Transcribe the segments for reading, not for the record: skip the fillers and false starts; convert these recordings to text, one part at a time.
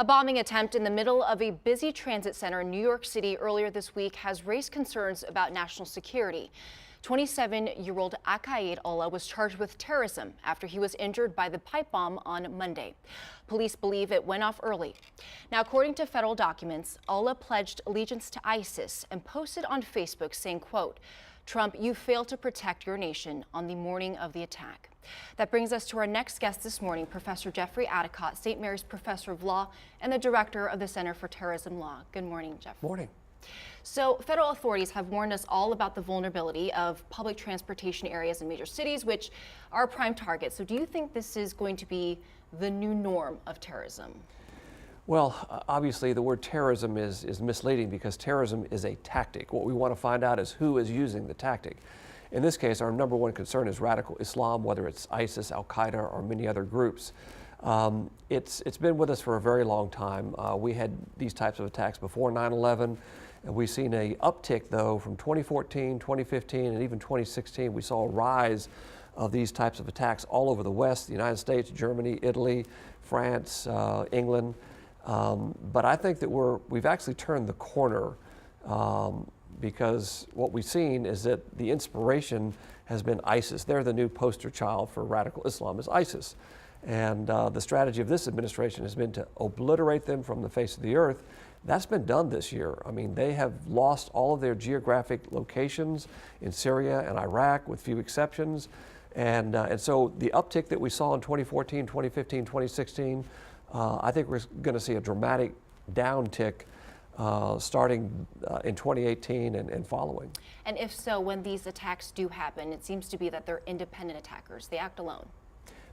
A bombing attempt in the middle of a busy transit center in New York City earlier this week has raised concerns about national security. 27-year-old Addicott was charged with terrorism after he was injured by the pipe bomb on Monday. Police believe it went off early. Now, according to federal documents, Allah pledged allegiance to ISIS and posted on Facebook saying, quote, "Trump, you failed to protect your nation on the morning of the attack." That brings us to our next guest this morning, Professor Jeffrey Addicott, St. Mary's Professor of Law and the Director of the Center for Terrorism Law. Good morning, Jeff. Morning. So, federal authorities have warned us all about the vulnerability of public transportation areas in major cities, which are prime targets. So, do you think this is going to be the new norm of terrorism? Well, obviously the word terrorism is misleading because terrorism is a tactic. What we want to find out is who is using the tactic. In this case, our number one concern is radical Islam, whether it's ISIS, Al-Qaeda, or many other groups. It's been with us for a very long time. We had these types of attacks before 9/11. And we've seen an uptick, though, from 2014, 2015, and even 2016. We saw a rise of these types of attacks all over the West, the United States, Germany, Italy, France, England. But I think that we've actually turned the corner because what we've seen is that the inspiration has been ISIS. They're the new poster child for radical Islam, is ISIS. And the strategy of this administration has been to obliterate them from the face of the earth. That's been done this year. I mean, they have lost all of their geographic locations in Syria and Iraq, with few exceptions. And so the uptick that we saw in 2014, 2015, 2016, I think we're going to see a dramatic downtick starting in 2018 and following. And if so, when these attacks do happen, it seems to be that they're independent attackers. They act alone.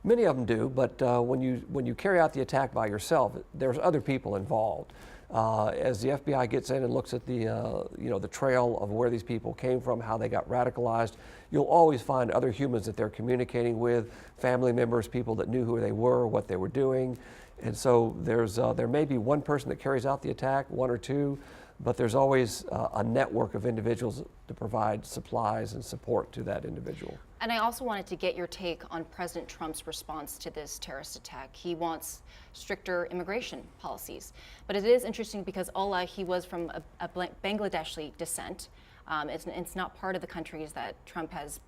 Many of them do, but when you carry out the attack by yourself, there's other people involved. As the FBI gets in and looks at the trail of where these people came from, how they got radicalized, you'll always find other humans that they're communicating with, family members, people that knew who they were, what they were doing. And so there may be one person that carries out the attack, one or two, but there's always a network of individuals to provide supplies and support to that individual. And I also wanted to get your take on President Trump's response to this terrorist attack. He wants stricter immigration policies. But it is interesting because Allah, he was from a Bangladeshi descent. It's not part of the countries that Trump has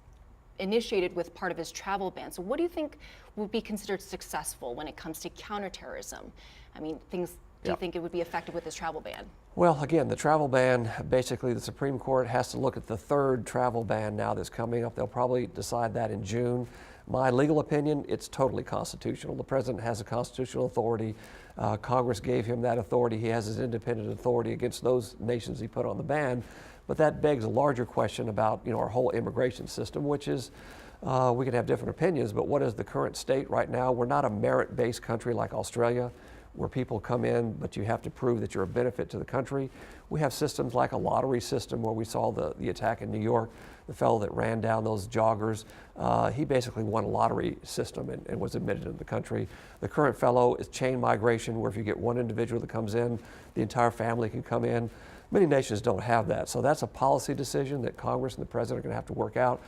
initiated with part of his travel ban. So what do you think would be considered successful when it comes to counterterrorism? I mean, do you think it would be effective with this travel ban? Well, again, the travel ban, basically the Supreme Court has to look at the third travel ban now that's coming up. They'll probably decide that in June. My legal opinion, it's totally constitutional. The president has a constitutional authority. Congress gave him that authority. He has his independent authority against those nations he put on the ban. But that begs a larger question about our whole immigration system, which is we can have different opinions, but what is the current state right now? We're not a merit-based country like Australia, where people come in, but you have to prove that you're a benefit to the country. We have systems like a lottery system where we saw the attack in New York, the fellow that ran down those joggers. He basically won a lottery system and was admitted into the country. The current fellow is chain migration, where if you get one individual that comes in, the entire family can come in. Many nations don't have that, so that's a policy decision that Congress and the president are going to have to work out.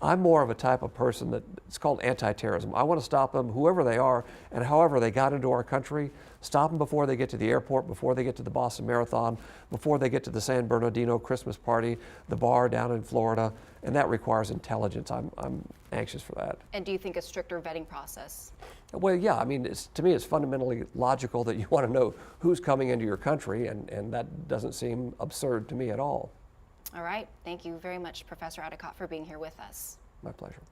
I'm more of a type of person that it's called anti-terrorism. I want to stop them, whoever they are, and however they got into our country, stop them before they get to the airport, before they get to the Boston Marathon, before they get to the San Bernardino Christmas party, the bar down in Florida, and that requires intelligence. I'm anxious for that. And do you think a stricter vetting process? Well, yeah, I mean, to me, it's fundamentally logical that you want to know who's coming into your country, and that doesn't seem absurd to me at all. All right. Thank you very much, Professor Addicott, for being here with us. My pleasure.